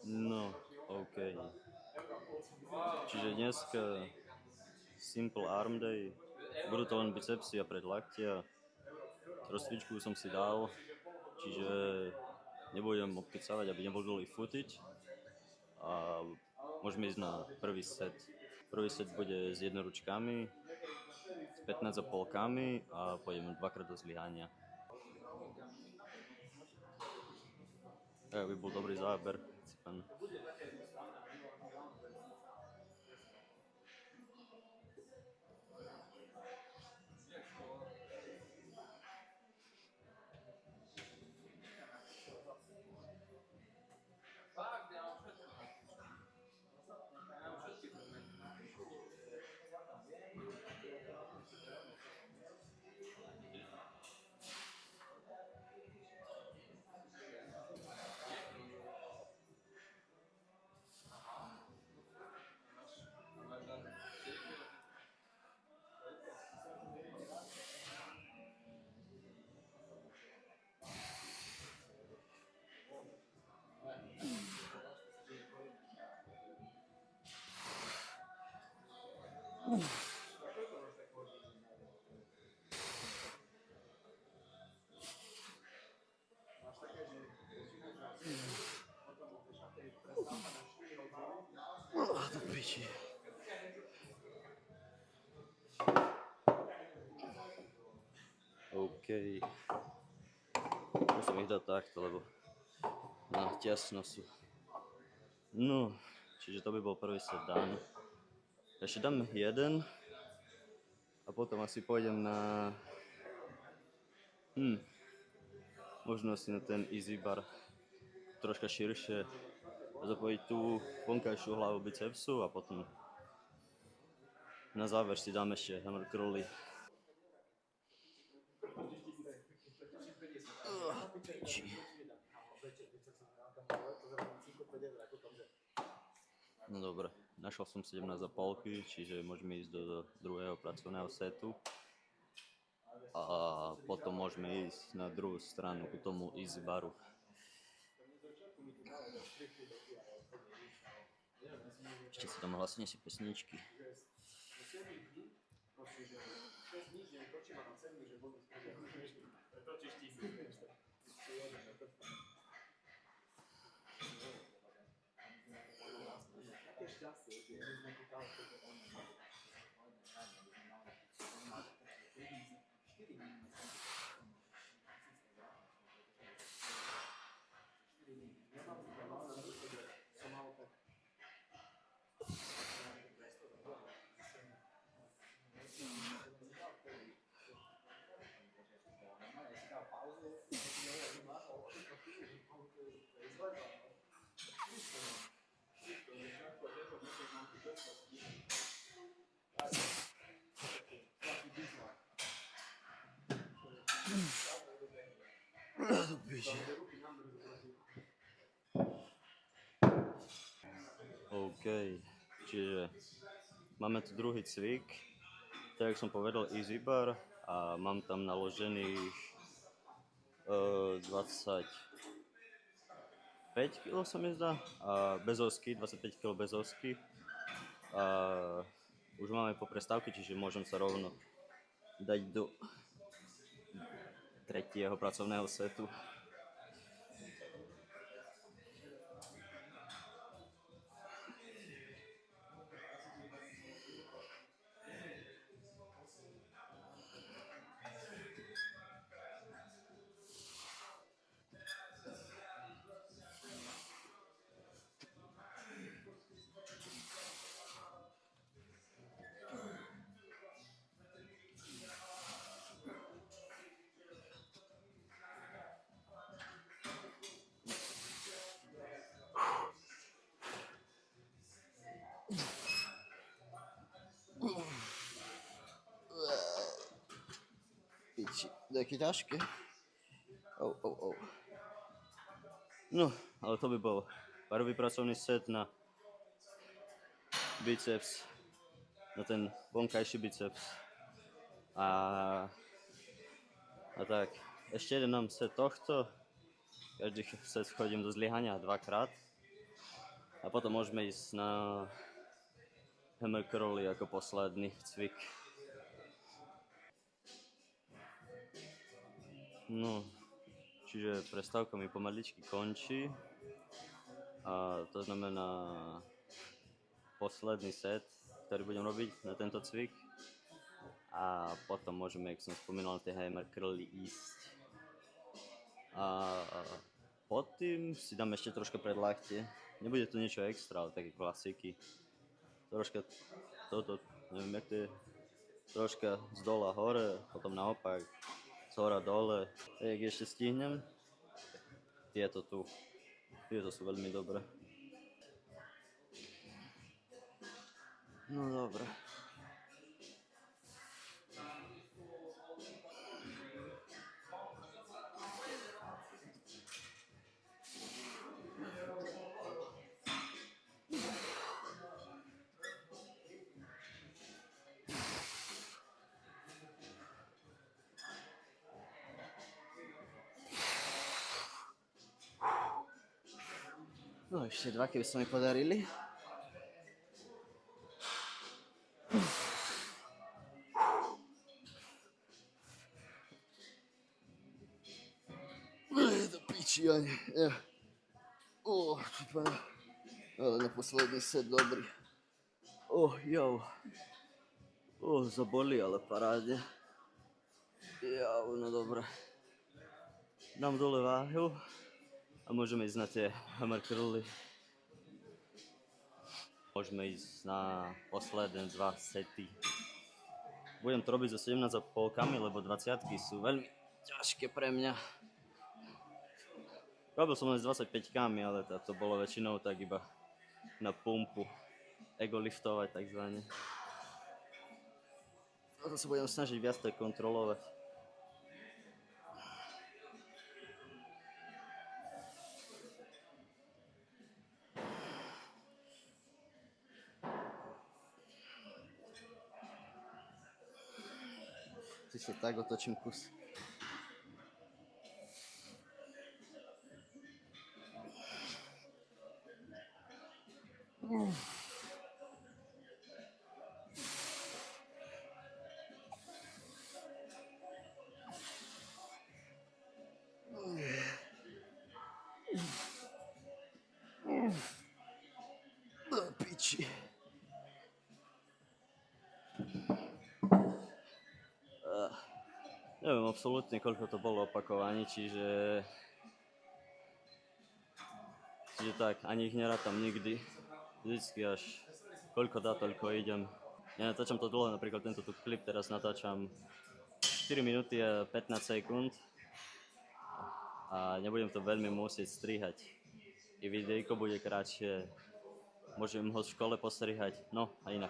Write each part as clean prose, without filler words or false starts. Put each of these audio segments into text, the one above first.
No, OK. Čiže dneska simple arm day, budú to len bicepsy a predlaktia. Rozcvičku som si dal, čiže nebudem obkecávať, aby neboli footiť. A môžeme ísť na prvý set. Prvý set bude s jednoručkami, s 15 polkami a pôjdeme dvakrát do zlyhania. Tak by bol dobrý záber. Do piči. OK. Musím ich dať takto, lebo na tesno sú. No, čiže to by bol prvý set dan. Ešte dám jeden a potom asi pôjdem na možno si na ten easy bar troška širšie zapojiť tú vonkajšiu hlavu bicepsu a potom na záver si dám ešte hammer curly. No dobre, našiel som 17,5, čiže môžeme ísť do druhého pracovného setu. A potom môžeme ísť na druhú stranu ku tomu easy baru. Ešte si tam hlasne si pesničky. OK, čiže máme tu druhý cvik, tak jak som povedal easy bar a mám tam naložených 25 kg sa mi zdá a bezovsky, 25 kg bezovsky a už máme po prestávke, čiže môžem sa rovno dať do tretieho pracovného setu. Piči, také ťažké. No, ale to by bol prvý pracovný set na biceps, na ten vonkajší biceps. A tak, ešte jeden mám set tohto. Každý set chodím do zlyhania dvakrát. A potom môžeme ísť na hammer curly ako posledný cvik. No, čiže prestávka mi pomaličky končí. A to znamená posledný set, ktorý budem robiť na tento cvik. A potom môžeme, jak som spomínal, tie hammer curly ísť. A pod tým si dám ešte troška predlaktie. Nebude to niečo extra, ale také klasiky. Troška toto, neviem jak to je. Troška z dola hore, potom naopak, z hora dole. Jak ešte stihnem, tieto tu. Tieto sú veľmi dobré. No dobre. No ešte dva, keby sa mi podarili. Do piči, Ane. Ja. Super. Ale na posledný set dobrý. Jau. Zaboli, ale paráde. Jau, no dobre. Dám dole váhu a môžeme ísť na tie hammer curly. Môžeme ísť na posledné 2 sety. Budem to robiť so 17,5, lebo 20-ky sú veľmi ťažké pre mňa. Robil som len s 25-kami, ale to bolo väčšinou tak iba na pumpu. Ego liftovať takzvané. A to sa budem snažiť viac tak kontrolovať. Si sa tak otočím kus. Do piči. Neviem absolútne, koľko to bolo opakovaní, čiže tak, ani ich nerátam nikdy. Vždycky až koľko dá, toľko idem. Ja natáčam to dlho, napríklad tento tu klip teraz natáčam 4 minúty a 15 sekúnd a nebudem to veľmi musieť strihať. I videjko bude krátšie, môžem ho v škole postrihať, no a inak.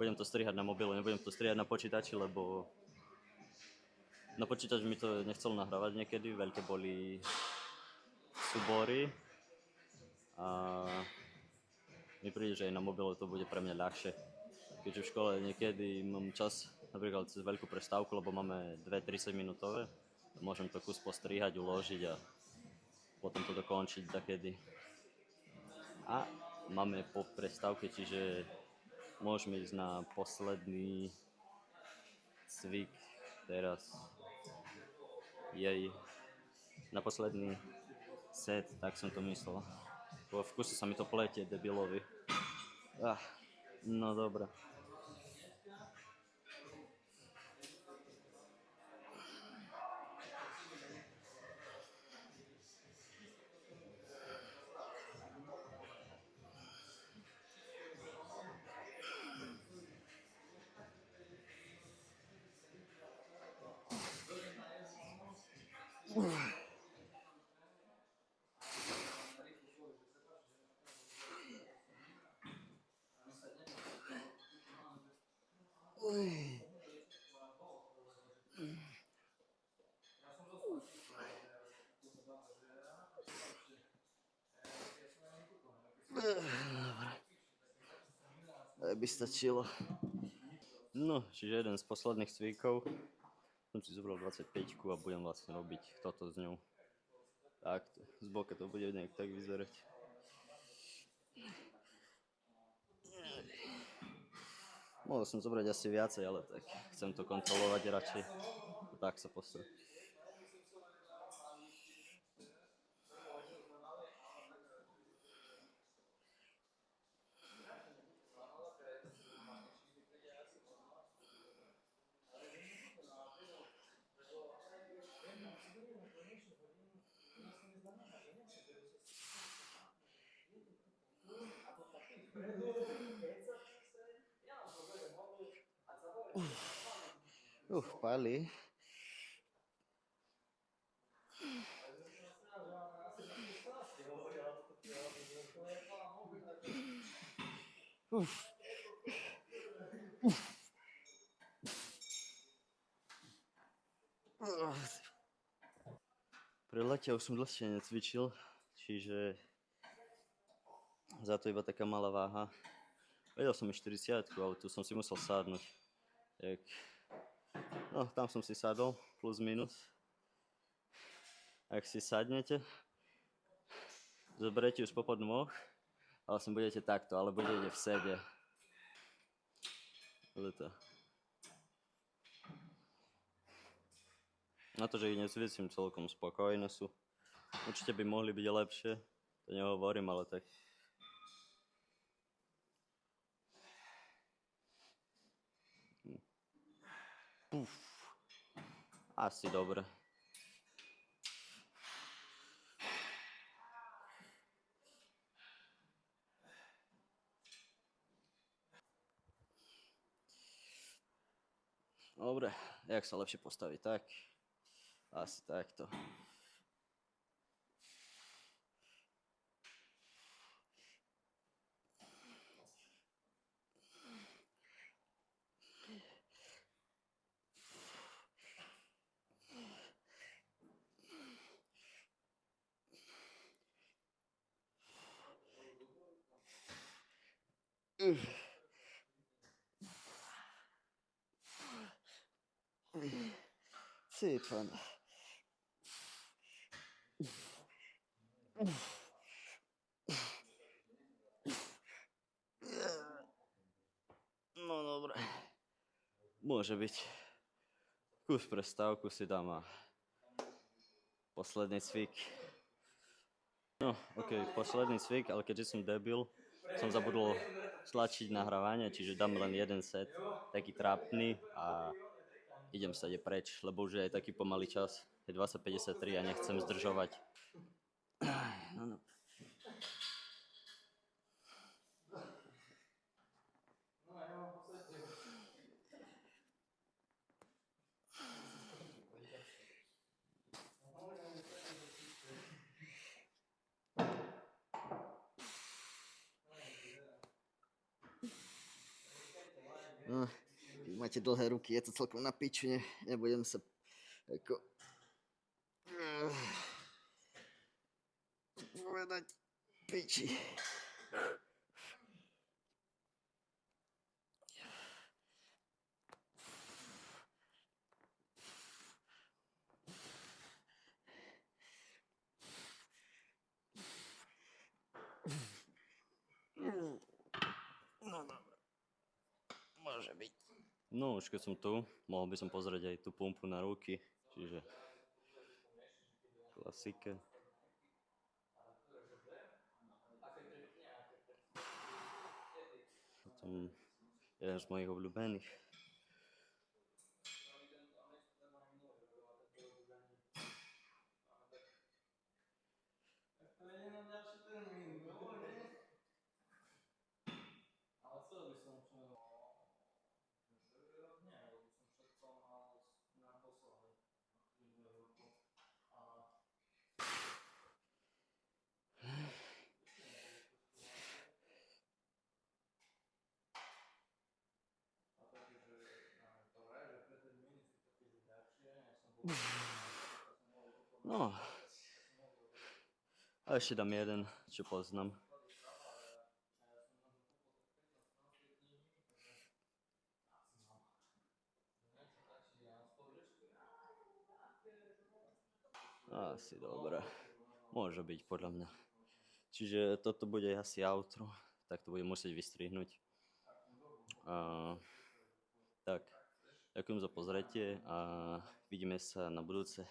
Budem to strihať na mobilu, nebudem to strihať na počítači, lebo na počítač mi to nechcel nahrávať niekedy, veľké boli súbory a mi príde, že aj na mobilu to bude pre mňa ľahšie. Keďže v škole niekedy mám čas, napríklad cez veľkú prestávku, lebo máme 2-30 minútové, môžem to kus postrihať, uložiť a potom to dokončiť takedy. A máme po prestávke, čiže môžeme ísť na posledný cvik teraz. Na posledný set, tak som to myslel. V kuse sa mi to pletie, debilovi. No dobré. Aj by stačilo. No, čiže jeden z posledných cvíkov. Som si zobral 25 a budem vlastne robiť toto s ňou. Tak, z boka to bude nejak tak vyzerať. Mohol som zobrať asi viacej, ale tak chcem to kontrolovať radšej. Tak sa postaviť. Pali. Pri lete už som dlhšie necvičil, čiže za to iba taká malá váha. Vedel som i 40, ale tu som si musel sadnúť. No, tam som si sadol, plus minus. Ak si sadnete, zoberiete už popod nôh, ale vlastne budete takto, ale budete v sede. Na to, že ich necvičím celkom spokojné sú. Určite by mohli byť lepšie, to nehovorím, ale tak. Asi dobre. Dobre, jak sa lepšie postaviť, tak? Asi takto. Szépen. No dobre. Môže byť. Kus prestávku si dám a posledný cvik. No, posledný cvik, ale keďže som debil, som zabudol stlačiť nahrávanie, čiže dám len jeden set, taký trápny a idem sa preč, lebo už je aj taký pomalý čas. Je 20:53 a nechcem zdržovať. No. No, keď máte dlhé ruky, je to celkom na piču, nebudem sa ako povedať piči. No dobre. Môže byť. No už keď som tu, mohol by som pozrieť aj tú pumpu na ruky, čiže klasika. Potom jeden z mojich obľúbených. No. A ešte dám jeden, čo poznám. Asi dobre. Môže byť podľa mňa. Čiže toto bude asi outro, tak to budem musieť vystrihnúť. Tak, ďakujem za pozretie a vidíme sa na budúce.